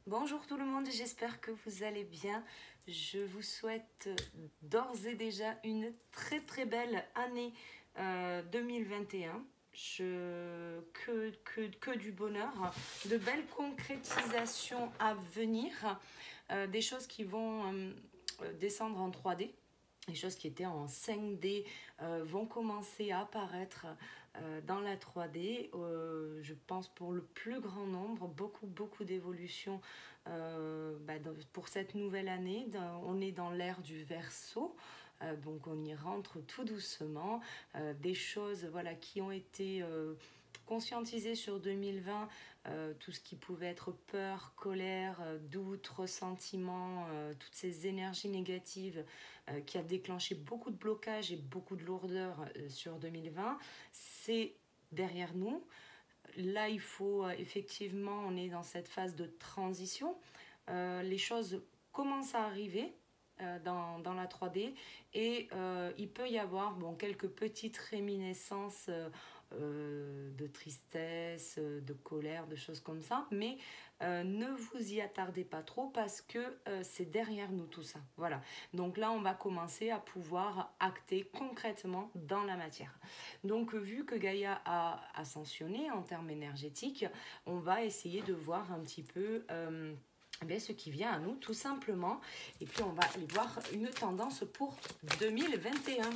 Bonjour tout le monde, j'espère que vous allez bien. Je vous souhaite d'ores et déjà une très belle année 2021. Que du bonheur, de belles concrétisations à venir, des choses qui vont descendre en 3D. Les choses qui étaient en 5D vont commencer à apparaître dans la 3D. Je pense pour le plus grand nombre, beaucoup d'évolutions pour cette nouvelle année. On est dans l'ère du Verseau. Donc on y rentre tout doucement. Des choses voilà, qui ont été conscientisées sur 2020, tout ce qui pouvait être peur, colère, doute, ressentiment, toutes ces énergies négatives qui a déclenché beaucoup de blocages et beaucoup de lourdeur sur 2020, c'est derrière nous. Là, il faut effectivement, on est dans cette phase de transition. Les choses commencent à arriver dans la 3D et il peut y avoir quelques petites réminiscences de tristesse, de colère, de choses comme ça, mais ne vous y attardez pas trop parce que c'est derrière nous tout ça. Voilà. Donc là, on va commencer à pouvoir acter concrètement dans la matière. Donc vu que Gaïa a ascensionné en termes énergétiques, on va essayer de voir un petit peu ce qui vient à nous tout simplement. Et puis on va aller voir une tendance pour 2021.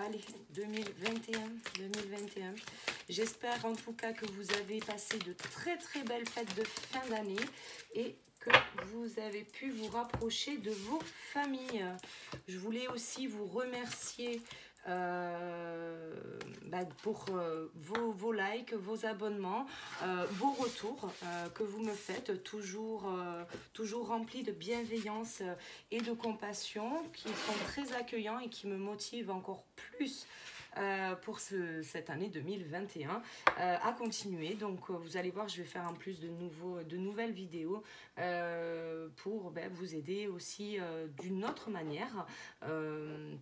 Allez, 2021. J'espère en tout cas que vous avez passé de très belles fêtes de fin d'année et que vous avez pu vous rapprocher de vos familles. Je voulais aussi vous remercier pour vos likes, vos abonnements, vos retours que vous me faites, toujours remplis de bienveillance et de compassion, qui sont très accueillants et qui me motivent encore plus pour cette année 2021 à continuer. Donc vous allez voir, je vais faire en plus de nouvelles vidéos pour vous aider aussi d'une autre manière,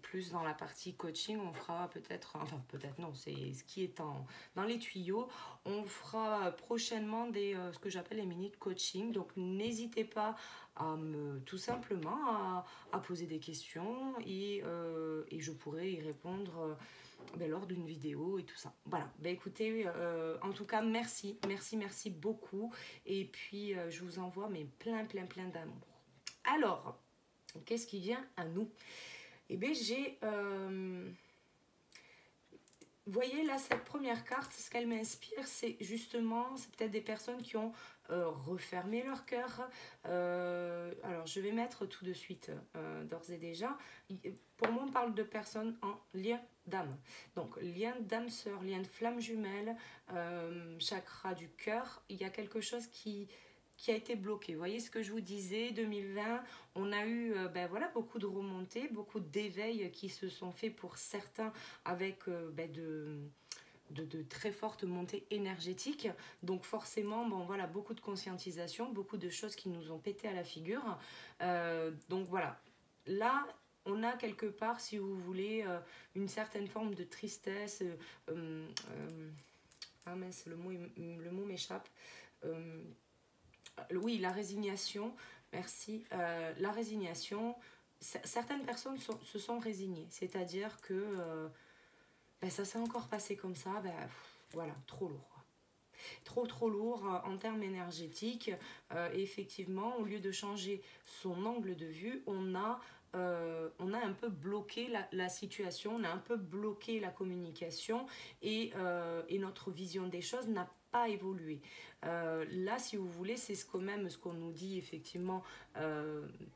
plus dans la partie coaching. On fera peut-être non, c'est ce qui est dans les tuyaux. On fera prochainement ce que j'appelle les minutes coaching. Donc n'hésitez pas tout simplement à poser des questions et je pourrai y répondre lors d'une vidéo et tout ça. Voilà, écoutez, en tout cas, merci beaucoup. Et puis, je vous envoie plein d'amour. Alors, qu'est-ce qui vient à nous? Eh bien, j'ai... vous voyez là, cette première carte, ce qu'elle m'inspire, c'est justement, c'est peut-être des personnes qui ont refermé leur cœur. Alors, je vais mettre tout de suite, d'ores et déjà. Pour moi, on parle de personnes en lien d'âme. Donc, lien d'âme sœur, lien de flamme jumelle, chakra du cœur. Il y a quelque chose qui a été bloqué. Vous voyez ce que je vous disais, 2020, on a eu beaucoup de remontées, beaucoup d'éveils qui se sont faits pour certains avec de très fortes montées énergétiques. Donc forcément, beaucoup de conscientisation, beaucoup de choses qui nous ont pété à la figure. Donc voilà, là, on a quelque part, si vous voulez, une certaine forme de tristesse. Ah mince, le mot m'échappe. Oui, la résignation, merci. La résignation, certaines personnes se sont résignées, c'est-à-dire que ça s'est encore passé comme ça, voilà, trop lourd. Trop lourd en termes énergétiques. Et effectivement, au lieu de changer son angle de vue, on a un peu bloqué la situation, on a un peu bloqué la communication et notre vision des choses n'a pas évolué. Là, si vous voulez, c'est ce qu'on nous dit effectivement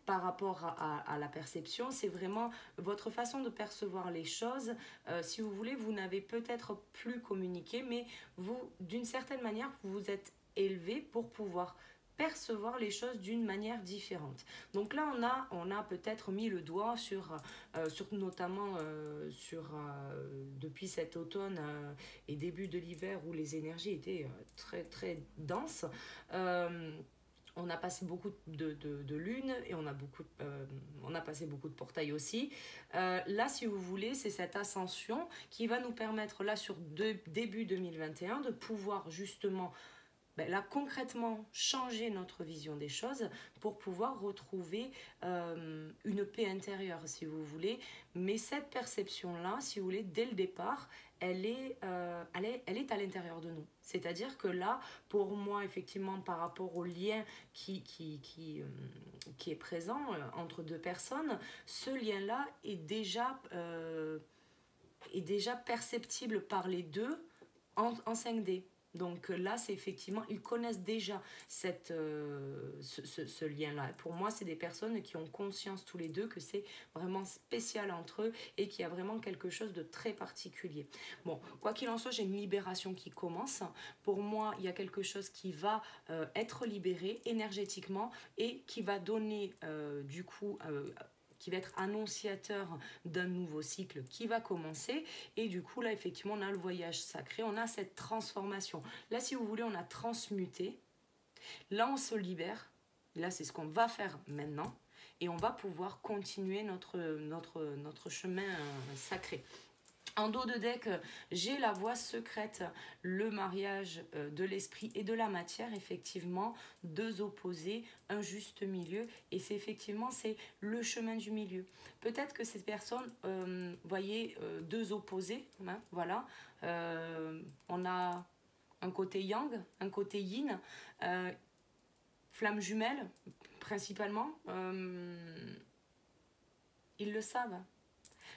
par rapport à la perception. C'est vraiment votre façon de percevoir les choses. Si vous voulez, vous n'avez peut-être plus communiqué, mais vous, d'une certaine manière, vous vous êtes élevé pour pouvoir percevoir les choses d'une manière différente. Donc là, on a peut-être mis le doigt sur notamment depuis cet automne et début de l'hiver où les énergies étaient très denses. On a passé beaucoup de lunes et on a passé beaucoup de portails aussi. Là, si vous voulez, c'est cette ascension qui va nous permettre, là, sur début 2021, de pouvoir justement ben là, concrètement, changer notre vision des choses pour pouvoir retrouver une paix intérieure, si vous voulez. Mais cette perception-là, si vous voulez, dès le départ, elle est à l'intérieur de nous. C'est-à-dire que là, pour moi, effectivement, par rapport au lien qui est présent entre deux personnes, ce lien-là est déjà perceptible par les deux en 5D. Donc là, c'est effectivement, ils connaissent déjà ce lien-là. Pour moi, c'est des personnes qui ont conscience tous les deux que c'est vraiment spécial entre eux et qu'il y a vraiment quelque chose de très particulier. Bon, quoi qu'il en soit, j'ai une libération qui commence. Pour moi, il y a quelque chose qui va être libéré énergétiquement et qui va donner du coup... qui va être annonciateur d'un nouveau cycle qui va commencer. Et du coup, là, effectivement, on a le voyage sacré, on a cette transformation. Là, si vous voulez, on a transmuté. Là, on se libère. Là, c'est ce qu'on va faire maintenant. Et on va pouvoir continuer notre chemin sacré. En dos de deck, j'ai la voie secrète, le mariage de l'esprit et de la matière, effectivement, deux opposés, un juste milieu, et c'est effectivement, c'est le chemin du milieu. Peut-être que ces personnes, voyez, deux opposés, hein, voilà, on a un côté yang, un côté yin, flamme jumelle, principalement, ils le savent.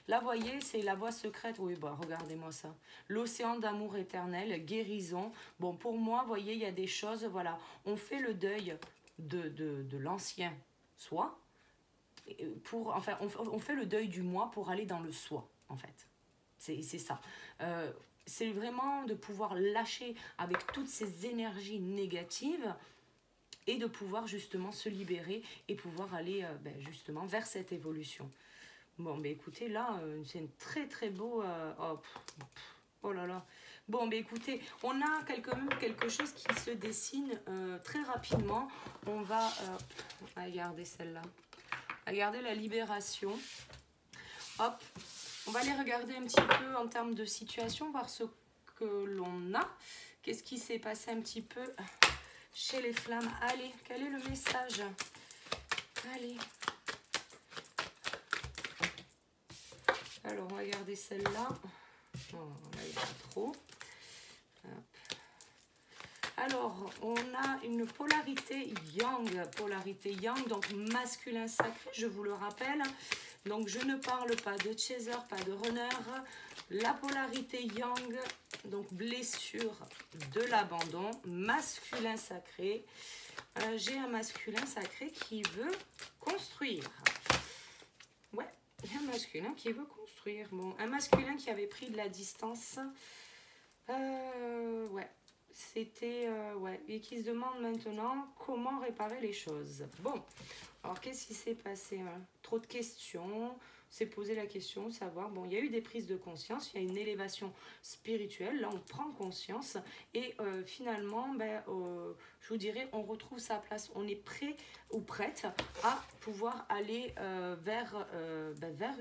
Là, vous voyez, c'est la voie secrète. Oui, bah, regardez-moi ça. L'océan d'amour éternel, guérison. Bon, pour moi, vous voyez, il y a des choses, voilà. On fait le deuil de l'ancien soi. Enfin, on fait le deuil du moi pour aller dans le soi, en fait. C'est ça. C'est vraiment de pouvoir lâcher avec toutes ces énergies négatives et de pouvoir justement se libérer et pouvoir aller justement vers cette évolution. Bon, ben écoutez, là, c'est un très très beau... oh là là. Bon, ben écoutez, on a quelque chose qui se dessine très rapidement. On va regarder celle-là. Regarder la libération. Hop, on va aller regarder un petit peu en termes de situation, voir ce que l'on a. Qu'est-ce qui s'est passé un petit peu chez les flammes? Allez, quel est le message? Allez. Alors, on va regarder celle-là. Oh, là, il n'y a pas trop. Hop. Alors, on a une polarité yang, donc masculin sacré, je vous le rappelle. Donc, je ne parle pas de chaser, pas de runner. La polarité yang, donc blessure de l'abandon, masculin sacré. J'ai un masculin sacré qui veut construire. Ouais. Il y a un masculin qui veut construire. Bon, un masculin qui avait pris de la distance. Ouais. C'était... ouais. Et qui se demande maintenant comment réparer les choses. Bon. Alors, qu'est-ce qui s'est passé, hein? Trop de questions. S'est posé la question, savoir, bon, il y a eu des prises de conscience, il y a une élévation spirituelle, là on prend conscience et finalement, je vous dirais, on retrouve sa place, on est prêt ou prête à pouvoir aller vers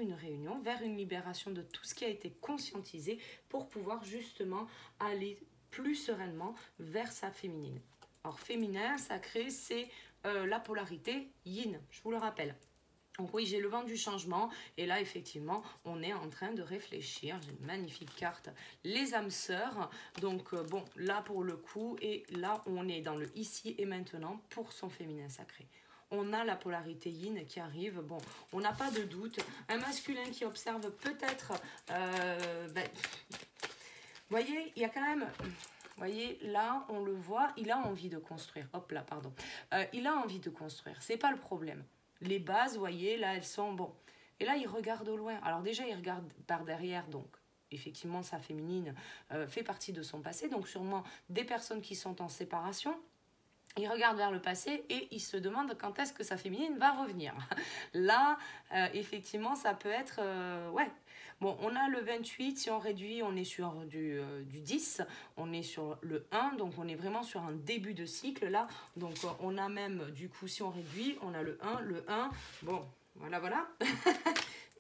une réunion, vers une libération de tout ce qui a été conscientisé pour pouvoir justement aller plus sereinement vers sa féminine. Alors féminin, sacré, c'est la polarité yin, je vous le rappelle. Donc oui, j'ai le vent du changement et là, effectivement, on est en train de réfléchir. J'ai une magnifique carte, les âmes sœurs. Donc bon, là pour le coup, et là, on est dans le ici et maintenant pour son féminin sacré. On a la polarité yin qui arrive. Bon, on n'a pas de doute. Un masculin qui observe peut-être... vous voyez, il y a quand même... Vous voyez, là, on le voit, il a envie de construire. Hop là, pardon. Il a envie de construire, c'est pas le problème. Les bases, vous voyez, là, elles sont... Bon. Et là, il regarde au loin. Alors déjà, il regarde par derrière, donc effectivement, sa féminine fait partie de son passé. Donc sûrement des personnes qui sont en séparation. Il regarde vers le passé et il se demande quand est-ce que sa féminine va revenir. Là, effectivement, ça peut être... ouais. Bon, on a le 28, si on réduit, on est sur du 10, on est sur le 1, donc on est vraiment sur un début de cycle là. Donc on a même, du coup, si on réduit, on a le 1, bon, voilà.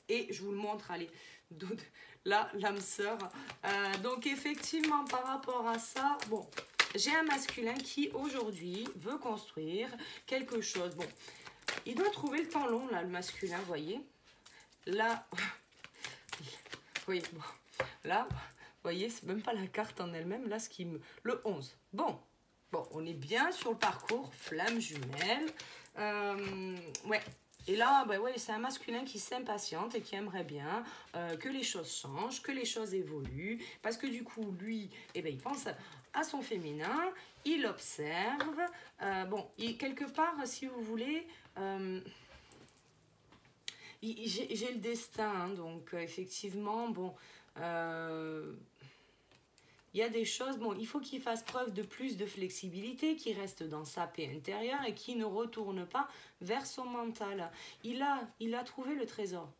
Et je vous le montre, allez, là, l'âme sœur. Donc effectivement, par rapport à ça, bon, j'ai un masculin qui aujourd'hui veut construire quelque chose. Bon, il doit trouver le temps long là, le masculin, vous voyez. Là, oui, bon, là, vous voyez, c'est même pas la carte en elle-même, là, ce qui me... Le 11. Bon, on est bien sur le parcours, flamme jumelle. Ouais. Et là, bah ouais, c'est un masculin qui s'impatiente et qui aimerait bien que les choses changent, que les choses évoluent. Parce que du coup, lui, eh ben, il pense à son féminin, il observe. Bon, quelque part, si vous voulez... j'ai le destin, hein, donc effectivement, bon, il y a des choses, bon, il faut qu'il fasse preuve de plus de flexibilité, qu'il reste dans sa paix intérieure et qu'il ne retourne pas vers son mental. Il a trouvé le trésor.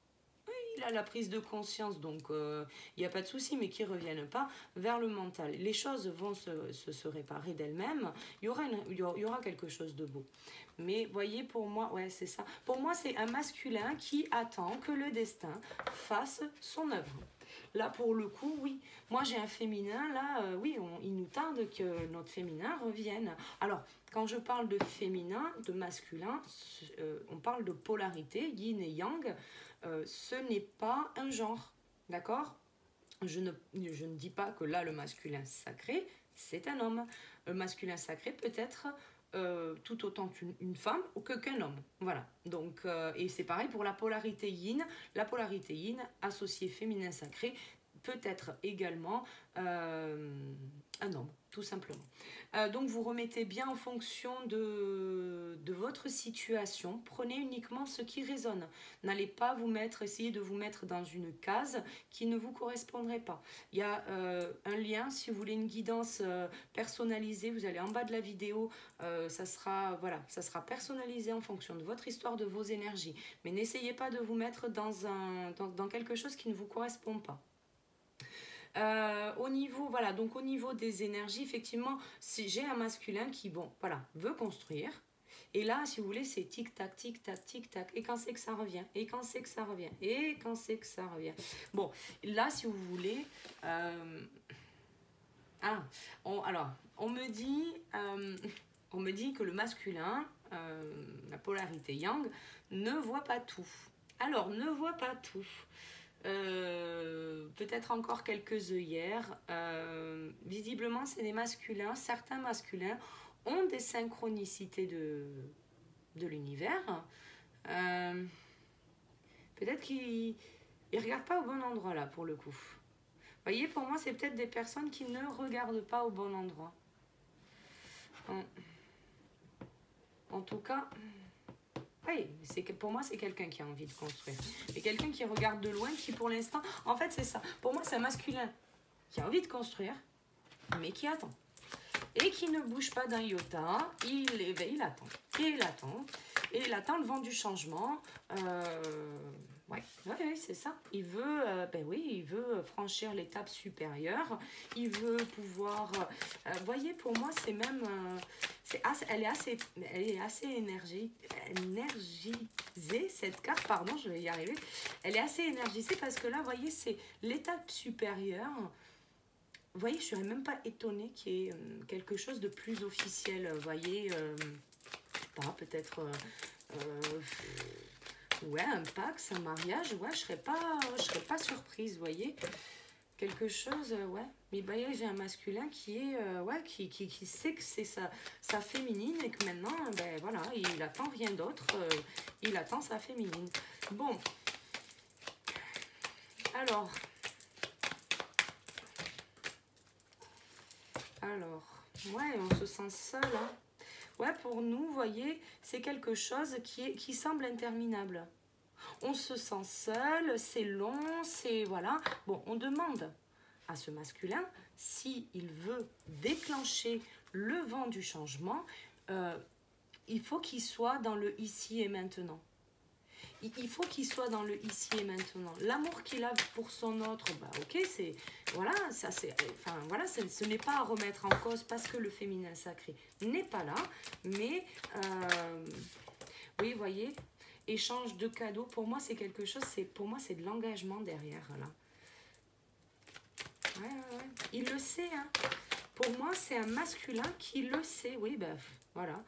Il a la prise de conscience, donc il n'y a pas de souci, mais qu'il ne revienne pas vers le mental. Les choses vont se réparer d'elles-mêmes. Il y aura quelque chose de beau. Mais voyez, pour moi, ouais, c'est ça. Pour moi, c'est un masculin qui attend que le destin fasse son œuvre. Là, pour le coup, oui. Moi, j'ai un féminin, là, oui, il nous tarde que notre féminin revienne. Alors, quand je parle de féminin, de masculin, on parle de polarité, yin et yang. Ce n'est pas un genre, d'accord ? Je ne dis pas que là, le masculin sacré, c'est un homme. Le masculin sacré peut être tout autant qu'une femme ou qu'un homme. Voilà. Donc, et c'est pareil pour la polarité yin. La polarité yin, associée féminin sacré, peut être également un homme, tout simplement. Donc, vous remettez bien en fonction de votre situation. Prenez uniquement ce qui résonne. N'allez pas essayer de vous mettre dans une case qui ne vous correspondrait pas. Il y a un lien, si vous voulez une guidance personnalisée, vous allez en bas de la vidéo, ça sera personnalisé en fonction de votre histoire, de vos énergies. Mais n'essayez pas de vous mettre dans quelque chose qui ne vous correspond pas. Au niveau des énergies, effectivement, j'ai un masculin qui, bon, voilà, veut construire. Et là, si vous voulez, c'est tic-tac, tic-tac, tic-tac. Et quand c'est que ça revient ? Et quand c'est que ça revient ? Et quand c'est que ça revient ? Bon, là, si vous voulez... on me dit que le masculin, la polarité yang, ne voit pas tout. Alors, ne voit pas tout. Peut-être encore quelques œillères. Visiblement, c'est des masculins. Certains masculins ont des synchronicités de l'univers. Peut-être qu'ils ne regardent pas au bon endroit, là, pour le coup. Vous voyez, pour moi, c'est peut-être des personnes qui ne regardent pas au bon endroit. En tout cas... Oui, pour moi, c'est quelqu'un qui a envie de construire. Et quelqu'un qui regarde de loin, qui pour l'instant... En fait, c'est ça. Pour moi, c'est un masculin qui a envie de construire, mais qui attend. Et qui ne bouge pas d'un iota. Il attend. Et il attend. Et il attend le vent du changement. Oui, c'est ça. Il veut, il veut franchir l'étape supérieure. Il veut pouvoir... voyez, pour moi, c'est même... elle est assez énergisée, cette carte, pardon, je vais y arriver. Elle est assez énergisée parce que là, voyez, c'est l'étape supérieure. Vous voyez, je ne serais même pas étonnée qu'il y ait quelque chose de plus officiel. Vous voyez, je sais pas, peut-être... ouais, un Pax, un mariage, ouais, je serais pas surprise, vous voyez. Quelque chose, ouais. Mais bah, j'ai un masculin qui est, qui sait que c'est sa féminine et que maintenant, ben voilà, il attend rien d'autre. Il attend sa féminine. Bon. Alors, ouais, on se sent seul, hein. Ouais, pour nous, vous voyez, c'est quelque chose qui semble interminable. On se sent seul, c'est long, c'est... Voilà. Bon, on demande à ce masculin s'il veut déclencher le vent du changement, il faut qu'il soit dans le ici et maintenant. Il faut qu'il soit dans le ici et maintenant. L'amour qu'il a pour son autre, bah ok, c'est... Voilà, ça c'est... Enfin, voilà, ce n'est pas à remettre en cause parce que le féminin sacré n'est pas là. Mais, oui, vous voyez, échange de cadeaux, pour moi, c'est quelque chose... Pour moi, c'est de l'engagement derrière, là. Ouais. Il le sait, hein. Pour moi, c'est un masculin qui le sait. Oui, ben voilà.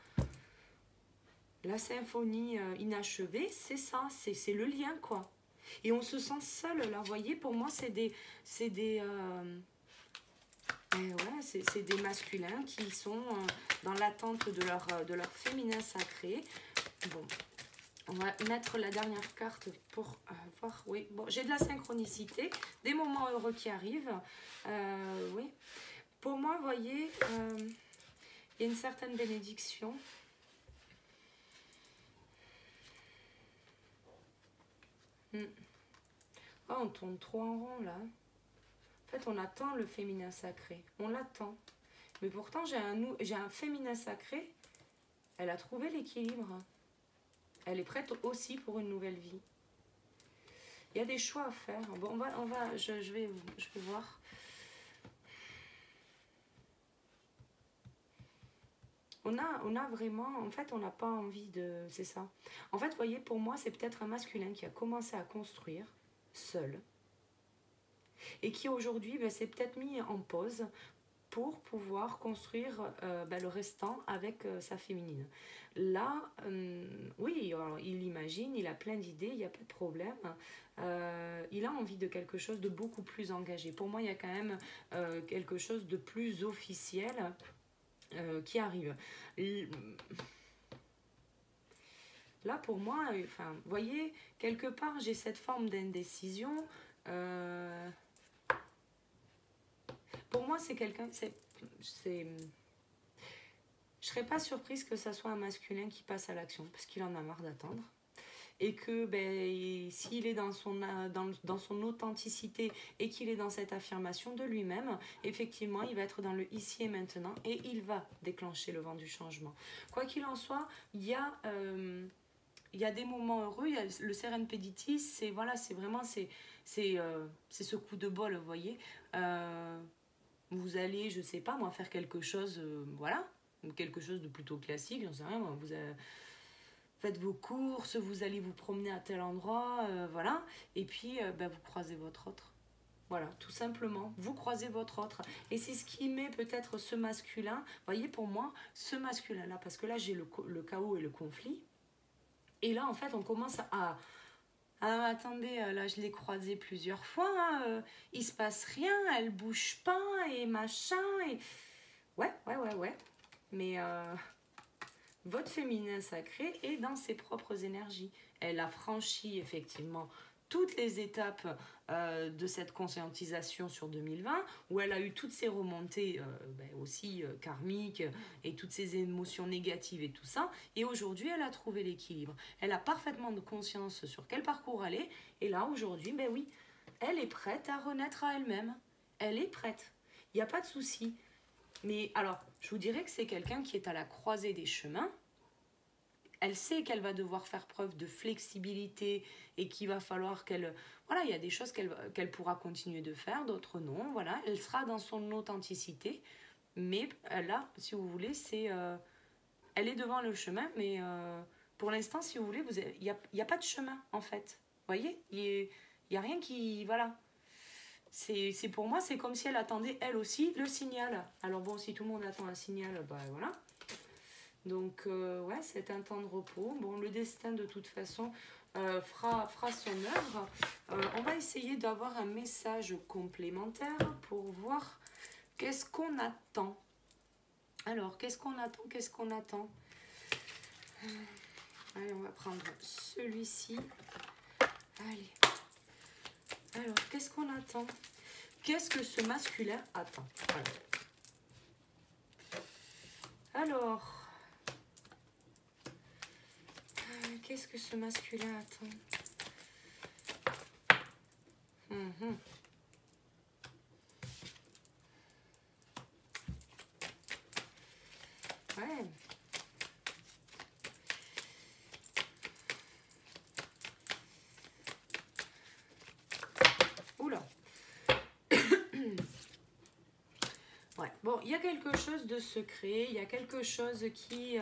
La symphonie inachevée, c'est ça, c'est le lien, quoi. Et on se sent seul, là, vous voyez, pour moi, c'est des ouais, c'est des masculins qui sont dans l'attente de leur féminin sacré. Bon, on va mettre la dernière carte pour voir. Oui, bon, j'ai de la synchronicité, des moments heureux qui arrivent. Oui, pour moi, vous voyez, il y a une certaine bénédiction. Oh, on tourne trop en rond là. En fait, on attend le féminin sacré. On l'attend. Mais pourtant, j'ai un féminin sacré. Elle a trouvé l'équilibre. Elle est prête aussi pour une nouvelle vie. Il y a des choix à faire. Bon, je vais voir. On a vraiment, en fait, on n'a pas envie de... C'est ça. En fait, vous voyez, pour moi, c'est peut-être un masculin qui a commencé à construire seul. Et qui aujourd'hui s'est peut-être mis en pause pour pouvoir construire le restant avec sa féminine. Là, oui, alors, il imagine, il a plein d'idées, il n'y a pas de problème. Il a envie de quelque chose de beaucoup plus engagé. Pour moi, il y a quand même quelque chose de plus officiel qui arrive. Là, pour moi, enfin, vous voyez, quelque part, j'ai cette forme d'indécision. Pour moi, c'est quelqu'un... Je serais pas surprise que ça soit un masculin qui passe à l'action, parce qu'il en a marre d'attendre. Et que s'il est dans son authenticité et qu'il est dans cette affirmation de lui-même, effectivement, il va être dans le ici et maintenant et il va déclencher le vent du changement. Quoi qu'il en soit, il y a des moments heureux. Il y a le serendipity, c'est vraiment ce coup de bol, vous voyez. Vous allez, je sais pas moi, faire quelque chose, voilà, quelque chose de plutôt classique, j'en sais rien, moi, faites vos courses, vous allez vous promener à tel endroit, voilà, et puis vous croisez votre autre. Voilà, tout simplement, vous croisez votre autre. Et c'est ce qui met peut-être ce masculin, vous voyez, pour moi, ce masculin-là, parce que là, j'ai le chaos et le conflit. Et là, en fait, on commence à... Ah, attendez, là, je l'ai croisée plusieurs fois, hein, il se passe rien, elle bouge pas, et machin, et... Ouais. Mais votre féminin sacré est dans ses propres énergies. Elle a franchi, effectivement, toutes les étapes de cette conscientisation sur 2020, où elle a eu toutes ces remontées aussi karmiques et toutes ces émotions négatives et tout ça. Et aujourd'hui, elle a trouvé l'équilibre. Elle a parfaitement de conscience sur quel parcours elle est. Et là, aujourd'hui, oui, elle est prête à renaître à elle-même. Elle est prête. Il n'y a pas de souci. Mais alors, je vous dirais que c'est quelqu'un qui est à la croisée des chemins. Elle sait qu'elle va devoir faire preuve de flexibilité et qu'il va falloir qu'elle... Voilà, il y a des choses qu'elle pourra continuer de faire, d'autres non. Voilà, elle sera dans son authenticité. Mais là, si vous voulez, elle est devant le chemin. Mais pour l'instant, si vous voulez, il n'y a pas de chemin, en fait. Vous voyez, il n'y a rien qui... Voilà. C'est pour moi, c'est comme si elle attendait, elle aussi, le signal. Alors bon, si tout le monde attend un signal, voilà. Donc, ouais, c'est un temps de repos. Bon, le destin, de toute façon, fera son œuvre. On va essayer d'avoir un message complémentaire pour voir qu'est-ce qu'on attend. Alors, qu'est-ce qu'on attend? Allez, on va prendre celui-ci. Allez. Alors, qu'est-ce qu'on attend? Qu'est-ce que ce masculin attend? Voilà. Alors... qu'est-ce que ce masculin attend? Ouais. Oula. Ouais. Bon, il y a quelque chose de secret. Il y a quelque chose qui...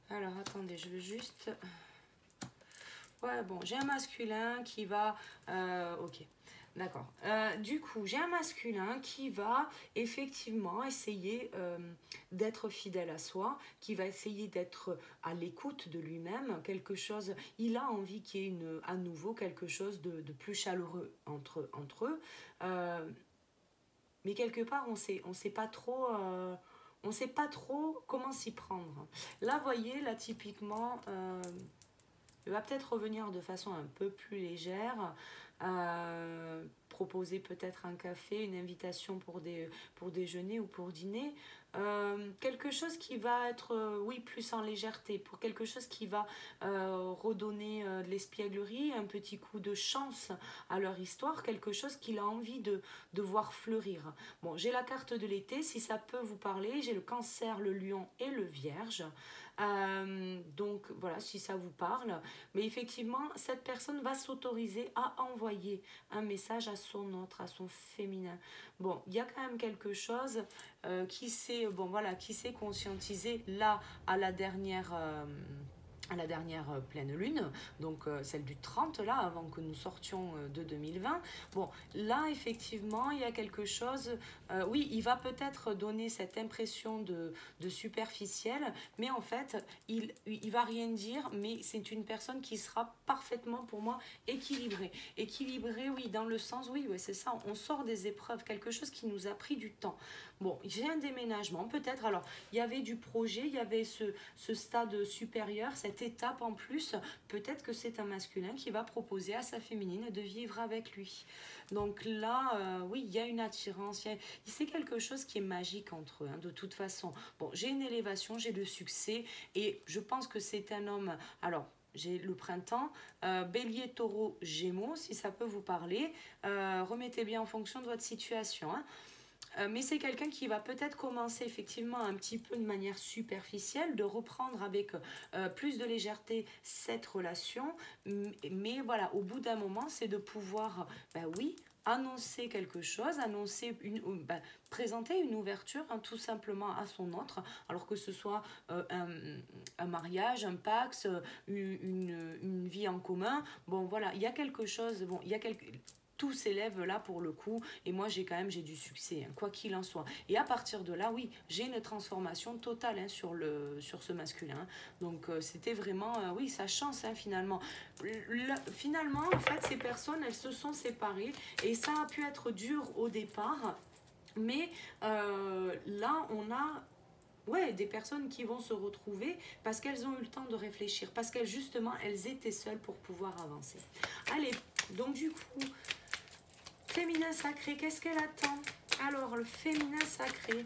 Alors, attendez, je veux juste... Ouais, bon, j'ai un masculin qui va... ok, d'accord. Du coup, j'ai un masculin qui va effectivement essayer d'être fidèle à soi, qui va essayer d'être à l'écoute de lui-même, quelque chose... Il a envie qu'il y ait à nouveau quelque chose de plus chaleureux entre eux. Mais quelque part, on sait pas trop... on sait pas trop comment s'y prendre. Là, voyez, là, typiquement... il va peut-être revenir de façon un peu plus légère, proposer peut-être un café, une invitation pour déjeuner ou pour dîner. Quelque chose qui va être, oui, plus en légèreté, pour quelque chose qui va redonner de l'espièglerie, un petit coup de chance à leur histoire, quelque chose qu'il a envie de voir fleurir. Bon, j'ai la carte de l'été, si ça peut vous parler, j'ai le cancer, le lion et le vierge. Donc voilà, si ça vous parle. Mais effectivement, cette personne va s'autoriser à envoyer un message à son autre, à son féminin. Bon, il y a quand même quelque chose qui s'est bon, voilà, qui s'est conscientisé là à la dernière... pleine lune, donc celle du 30 là, avant que nous sortions de 2020. Bon, là effectivement, il y a quelque chose, oui, il va peut-être donner cette impression de superficiel, mais en fait, il va rien dire, mais c'est une personne qui sera parfaitement pour moi équilibrée. Équilibrée, oui, dans le sens, oui, ouais, c'est ça, on sort des épreuves, quelque chose qui nous a pris du temps. Bon, j'ai un déménagement, peut-être, alors, il y avait du projet, il y avait ce stade supérieur, cette étape en plus, peut-être que c'est un masculin qui va proposer à sa féminine de vivre avec lui. Donc là, oui, il y a une attirance, c'est quelque chose qui est magique entre eux, hein, de toute façon. Bon, j'ai une élévation, j'ai le succès, et je pense que c'est un homme... Alors, j'ai le printemps, bélier, taureau, gémeaux, si ça peut vous parler. Remettez bien en fonction de votre situation, hein. Mais c'est quelqu'un qui va peut-être commencer effectivement un petit peu de manière superficielle, de reprendre avec plus de légèreté cette relation. Mais voilà, au bout d'un moment, c'est de pouvoir, ben oui, annoncer quelque chose, présenter une ouverture, hein, tout simplement à son autre, alors que ce soit un mariage, un pax, une vie en commun. Bon voilà, il y a quelque chose, bon, il y a quelque... Tout s'élève là pour le coup, et moi j'ai du succès, hein, quoi qu'il en soit. Et à partir de là, oui, j'ai une transformation totale, hein, sur ce masculin, hein. Donc c'était vraiment, oui, sa chance, hein, finalement. Finalement, en fait, ces personnes, elles se sont séparées, et ça a pu être dur au départ, mais là, on a... Ouais, des personnes qui vont se retrouver parce qu'elles ont eu le temps de réfléchir, parce qu'elles, justement, elles étaient seules pour pouvoir avancer. Allez, donc du coup... Féminin sacré, qu'est-ce qu'elle attend? Alors, le féminin sacré,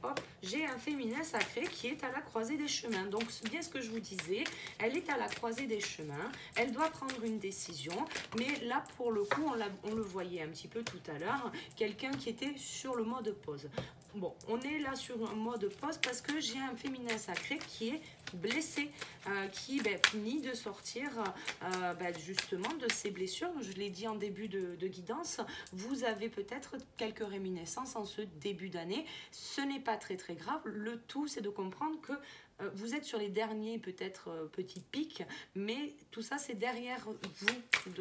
hop, j'ai un féminin sacré qui est à la croisée des chemins. Donc, c'est bien ce que je vous disais, elle est à la croisée des chemins, elle doit prendre une décision, mais là, pour le coup, on le voyait un petit peu tout à l'heure, quelqu'un qui était sur le mode pause. Bon, on est là sur un mode pause parce que j'ai un féminin sacré qui est blessé, qui finit de sortir justement de ses blessures. Je l'ai dit en début de guidance, vous avez peut-être quelques réminiscences en ce début d'année. Ce n'est pas très très grave, le tout c'est de comprendre que vous êtes sur les derniers peut-être petits pics, mais tout ça c'est derrière vous,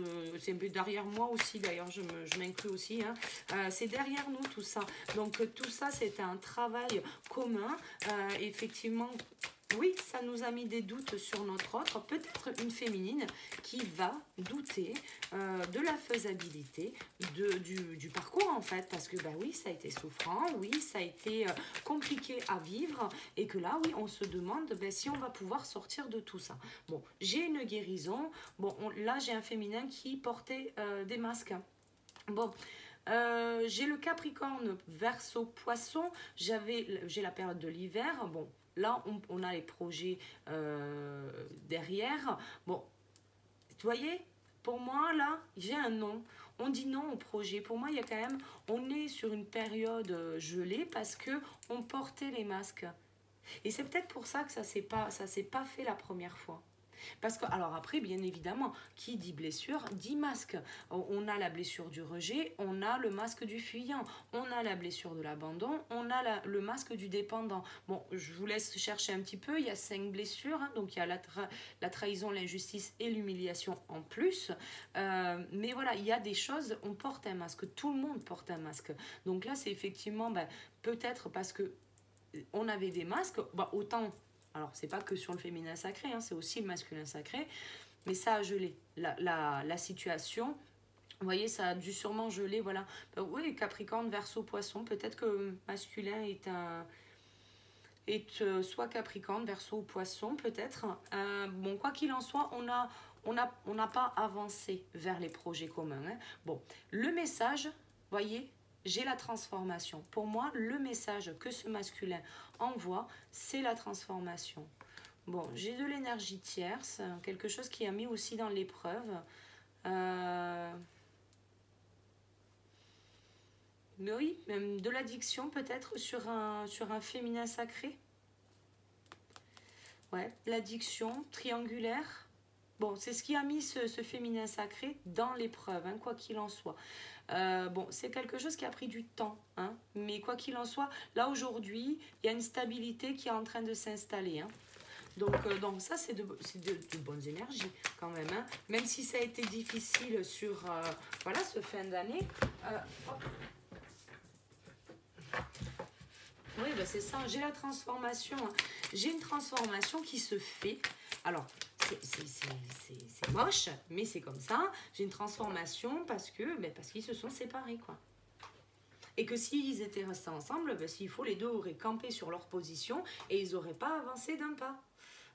c'est derrière moi aussi d'ailleurs, je m'inclus aussi, hein. C'est derrière nous tout ça, donc tout ça c'est un travail commun, effectivement. Oui, ça nous a mis des doutes sur notre autre, peut-être une féminine qui va douter de la faisabilité du parcours en fait, parce que bah oui, ça a été souffrant, oui, ça a été compliqué à vivre, et que là, oui, on se demande si on va pouvoir sortir de tout ça. Bon, j'ai une guérison, bon, là j'ai un féminin qui portait des masques. Bon, j'ai le Capricorne, Verseau, Poisson, j'ai la période de l'hiver, bon. Là, on a les projets derrière. Bon, vous voyez, pour moi, là, j'ai un non. On dit non au projet. Pour moi, il y a quand même... On est sur une période gelée parce qu'on portait les masques. Et c'est peut-être pour ça que ça s'est pas fait la première fois. Parce que, alors après, bien évidemment, qui dit blessure, dit masque. On a la blessure du rejet, on a le masque du fuyant, on a la blessure de l'abandon, on a le masque du dépendant. Bon, je vous laisse chercher un petit peu, il y a 5 blessures, hein, donc il y a la trahison, l'injustice et l'humiliation en plus. Mais voilà, il y a des choses, on porte un masque, tout le monde porte un masque. Donc là, c'est effectivement, peut-être parce que on avait des masques, autant... Alors, c'est pas que sur le féminin sacré, hein, c'est aussi le masculin sacré. Mais ça a gelé la situation. Vous voyez, ça a dû sûrement geler, voilà. Oui, Capricorne, Verseau, Poisson. Peut-être que masculin est soit Capricorne, Verseau ou Poisson, peut-être. Bon, quoi qu'il en soit, on n'a pas avancé vers les projets communs. Hein. Bon, le message, voyez, j'ai la transformation. Pour moi, le message que ce masculin envoie, c'est la transformation. Bon, j'ai de l'énergie tierce, quelque chose qui a mis aussi dans l'épreuve. Mais oui, même de l'addiction peut-être sur un féminin sacré. Ouais, l'addiction triangulaire. Bon, c'est ce qui a mis ce féminin sacré dans l'épreuve, hein, quoi qu'il en soit. Bon, c'est quelque chose qui a pris du temps, hein, mais quoi qu'il en soit, là aujourd'hui, il y a une stabilité qui est en train de s'installer. Hein. Donc ça, c'est de bonnes énergies quand même. Hein. Même si ça a été difficile sur voilà, ce fin d'année. Oui, c'est ça, j'ai la transformation. Hein. J'ai une transformation qui se fait. Alors, c'est moche, mais c'est comme ça. J'ai une transformation parce qu'ils se sont séparés, quoi. Et que s'ils étaient restés ensemble, s'il faut, les deux auraient campé sur leur position et ils n'auraient pas avancé d'un pas.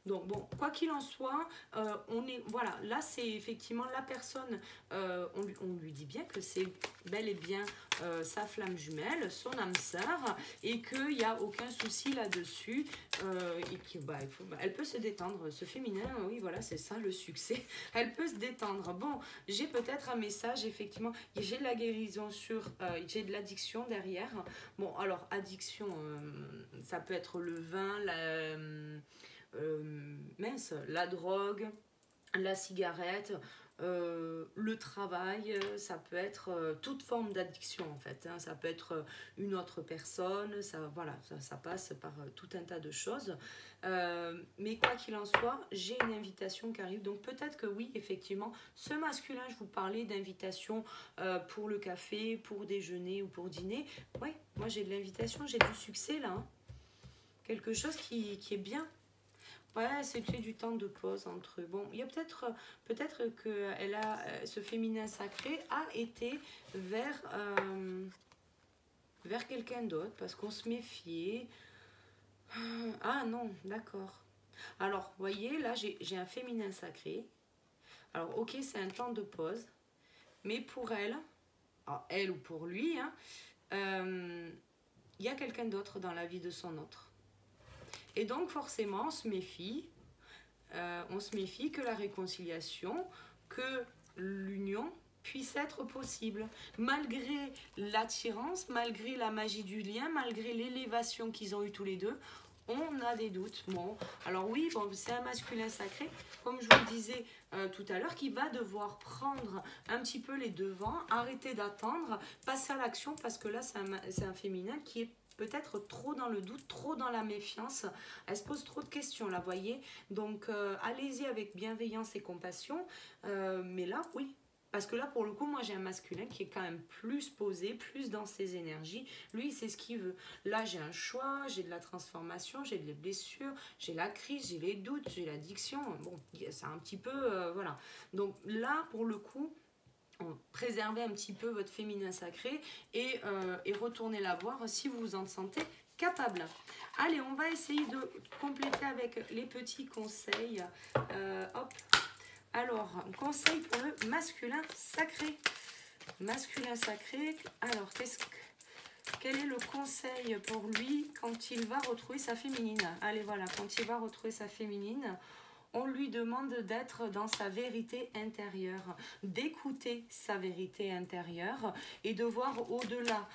Donc bon, quoi qu'il en soit, voilà, là c'est effectivement la personne, on lui dit bien que c'est bel et bien sa flamme jumelle, son âme sœur, et qu'il n'y a aucun souci là-dessus, et elle peut se détendre, ce féminin, oui voilà, c'est ça le succès, elle peut se détendre. Bon, j'ai peut-être un message, effectivement, j'ai de la guérison j'ai de l'addiction derrière. Bon, alors addiction, ça peut être le vin, la drogue, la cigarette, le travail, ça peut être toute forme d'addiction en fait. Hein. Ça peut être une autre personne, ça passe par tout un tas de choses. Mais quoi qu'il en soit, j'ai une invitation qui arrive. Donc peut-être que oui, effectivement, ce masculin, je vous parlais d'invitation pour le café, pour déjeuner ou pour dîner. Oui, moi j'ai de l'invitation, j'ai du succès là. Hein. Quelque chose qui est bien. Ouais, c'était du temps de pause entre eux. Bon, il y a peut-être que ce féminin sacré a été vers quelqu'un d'autre parce qu'on se méfiait. Ah non, d'accord. Alors, vous voyez, là, j'ai un féminin sacré. Alors, ok, c'est un temps de pause. Mais pour elle, alors elle ou pour lui, hein, il y a quelqu'un d'autre dans la vie de son autre. Et donc forcément, on se méfie que la réconciliation, que l'union puisse être possible. Malgré l'attirance, malgré la magie du lien, malgré l'élévation qu'ils ont eue tous les deux, on a des doutes. Bon, alors oui, c'est un masculin sacré, comme je vous le disais tout à l'heure, qui va devoir prendre un petit peu les devants, arrêter d'attendre, passer à l'action, parce que là, c'est un féminin qui est peut-être trop dans le doute, trop dans la méfiance. Elle se pose trop de questions, là, voyez. Donc, allez-y avec bienveillance et compassion. Mais là, oui. Parce que là, pour le coup, moi, j'ai un masculin qui est quand même plus posé, plus dans ses énergies. Lui, c'est ce qu'il veut. Là, j'ai un choix, j'ai de la transformation, j'ai des blessures, j'ai la crise, j'ai les doutes, j'ai l'addiction. Bon, c'est un petit peu... voilà. Donc là, pour le coup... préservez un petit peu votre féminin sacré et retournez la voir si vous vous en sentez capable. Allez, on va essayer de compléter avec les petits conseils. Hop. Alors, conseil pour le masculin sacré. Masculin sacré, alors quel est le conseil pour lui quand il va retrouver sa féminine? Allez, voilà, quand il va retrouver sa féminine, on lui demande d'être dans sa vérité intérieure, d'écouter sa vérité intérieure et de voir au-delà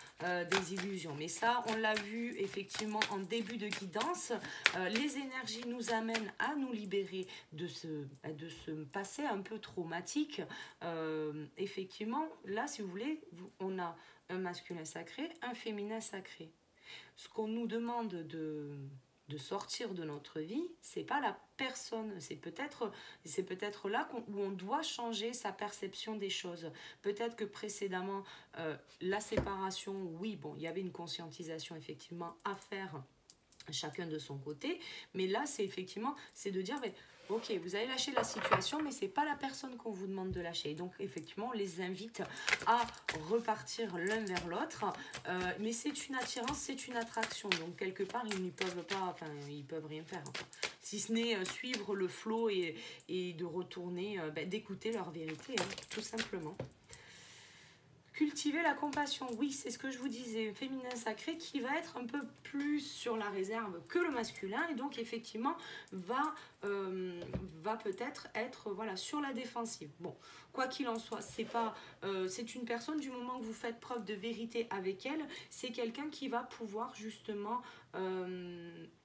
des illusions. Mais ça, on l'a vu effectivement en début de guidance. Les énergies nous amènent à nous libérer de ce passé un peu traumatique. Effectivement, là, si vous voulez, on a un masculin sacré, un féminin sacré. Ce qu'on nous demande de sortir de notre vie, c'est pas la personne, c'est peut-être là où on doit changer sa perception des choses. Peut-être que précédemment, la séparation, oui, bon, il y avait une conscientisation effectivement à faire chacun de son côté, mais là c'est effectivement c'est de dire mais, ok, vous avez lâché la situation, mais c'est pas la personne qu'on vous demande de lâcher. Donc effectivement on les invite à repartir l'un vers l'autre, mais c'est une attirance, c'est une attraction, donc quelque part ils ne peuvent pas, enfin ils peuvent rien faire, enfin, si ce n'est suivre le flot et de retourner, d'écouter leur vérité, hein, tout simplement. Cultiver la compassion, oui, c'est ce que je vous disais, féminin sacré qui va être un peu plus sur la réserve que le masculin et donc effectivement va peut-être être voilà, sur la défensive. Bon, quoi qu'il en soit, c'est une personne, du moment que vous faites preuve de vérité avec elle, c'est quelqu'un qui va pouvoir justement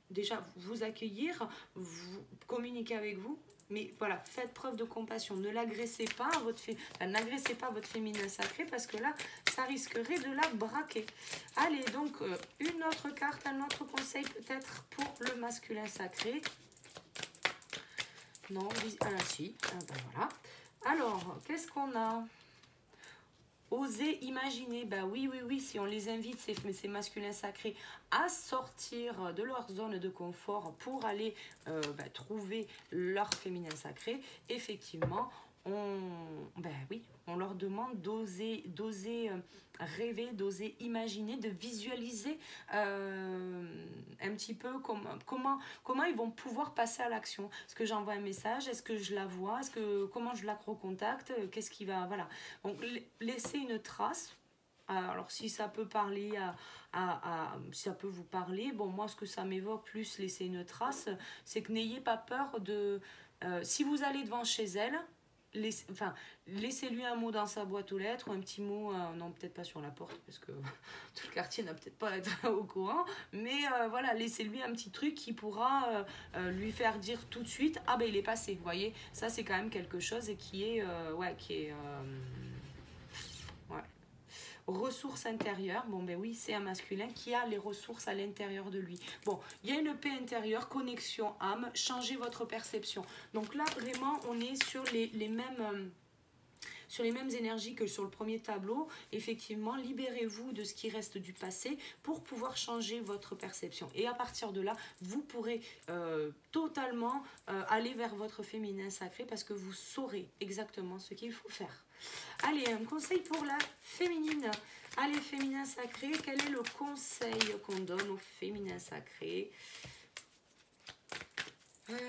déjà vous accueillir, vous communiquer avec vous. Mais voilà, faites preuve de compassion. Ne l'agressez pas, n'agressez pas votre féminin sacré parce que là, ça risquerait de la braquer. Allez, donc, une autre carte, un autre conseil peut-être pour le masculin sacré. Non, si, ben voilà. Alors, qu'est-ce qu'on a ? Oser imaginer, bah oui, si on les invite, ces masculins sacrés, à sortir de leur zone de confort pour aller trouver leur féminin sacré, effectivement, on leur demande d'oser rêver, d'oser imaginer, de visualiser un petit peu comment ils vont pouvoir passer à l'action. Est-ce que j'envoie un message? Est-ce que je la vois? Comment je la recontacte? Qu'est-ce qui va... Voilà. Donc, laisser une trace. Alors, si ça peut parler si ça peut vous parler, bon, moi, ce que ça m'évoque plus, laisser une trace, c'est que n'ayez pas peur de... si vous allez devant chez elle, laissez-lui un mot dans sa boîte aux lettres, ou un petit mot, non peut-être pas sur la porte parce que tout le quartier n'a peut-être pas être au courant, mais voilà, laissez-lui un petit truc qui pourra lui faire dire tout de suite, ah ben il est passé, vous voyez, ça c'est quand même quelque chose qui est ressources intérieures. Bon ben oui, c'est un masculin qui a les ressources à l'intérieur de lui. Bon, il y a une paix intérieure, connexion âme, changez votre perception. Donc là vraiment on est sur les mêmes énergies que sur le premier tableau. Effectivement, libérez-vous de ce qui reste du passé pour pouvoir changer votre perception. Et à partir de là, vous pourrez totalement aller vers votre féminin sacré parce que vous saurez exactement ce qu'il faut faire. Allez, un conseil pour la féminine. Allez, féminin sacré, quel est le conseil qu'on donne au féminin sacré ?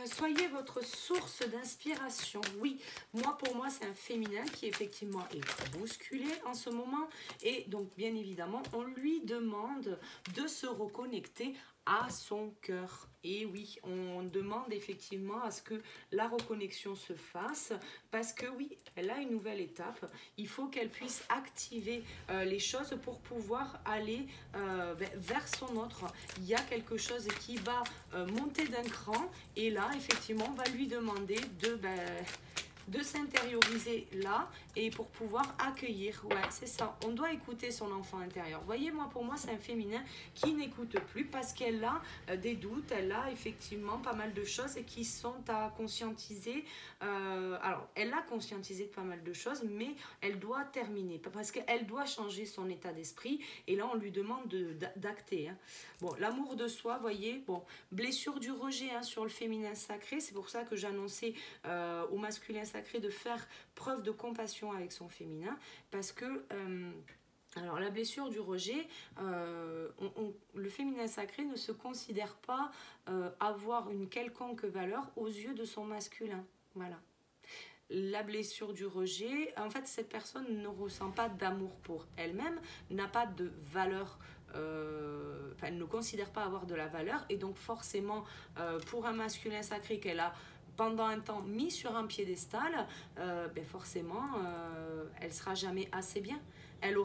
Soyez votre source d'inspiration. Oui, pour moi, c'est un féminin qui effectivement est bousculé en ce moment. Et donc, bien évidemment, on lui demande de se reconnecter à son cœur. Et oui, on demande effectivement à ce que la reconnexion se fasse parce que oui, elle a une nouvelle étape. Il faut qu'elle puisse activer les choses pour pouvoir aller vers son autre. Il y a quelque chose qui va monter d'un cran et là, effectivement, on va lui demander de s'intérioriser là et pour pouvoir accueillir. Ouais, c'est ça. On doit écouter son enfant intérieur. Vous voyez, pour moi, c'est un féminin qui n'écoute plus parce qu'elle a des doutes, elle a effectivement pas mal de choses qui sont à conscientiser. Alors, elle a conscientisé de pas mal de choses, mais elle doit terminer parce qu'elle doit changer son état d'esprit et là, on lui demande d'acter. Hein. Bon, l'amour de soi, voyez, bon, blessure du rejet sur le féminin sacré, c'est pour ça que j'annonçais au masculin sacré de faire preuve de compassion avec son féminin parce que alors la blessure du rejet, le féminin sacré ne se considère pas avoir une quelconque valeur aux yeux de son masculin. Voilà. La blessure du rejet, en fait cette personne ne ressent pas d'amour pour elle-même, n'a pas de valeur, elle ne considère pas avoir de la valeur et donc forcément pour un masculin sacré qu'elle a pendant un temps mis sur un piédestal, ben forcément, elle sera jamais assez bien. Elle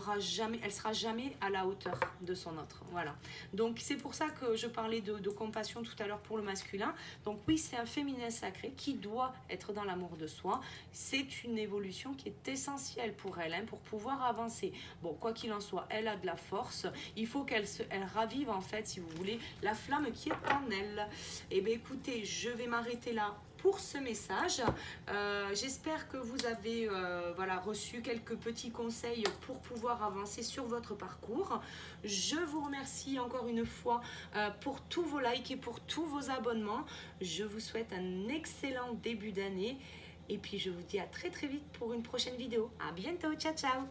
sera jamais à la hauteur de son autre. Voilà. Donc c'est pour ça que je parlais de compassion tout à l'heure pour le masculin. Donc oui, c'est un féminin sacré qui doit être dans l'amour de soi. C'est une évolution qui est essentielle pour elle, hein, pour pouvoir avancer. Bon, quoi qu'il en soit, elle a de la force. Il faut qu'elle ravive en fait, si vous voulez, la flamme qui est en elle. Et bien écoutez, je vais m'arrêter là pour ce message. J'espère que vous avez voilà, reçu quelques petits conseils pour pouvoir avancer sur votre parcours. Je vous remercie encore une fois pour tous vos likes et pour tous vos abonnements. Je vous souhaite un excellent début d'année et puis je vous dis à très très vite pour une prochaine vidéo. À bientôt, ciao ciao.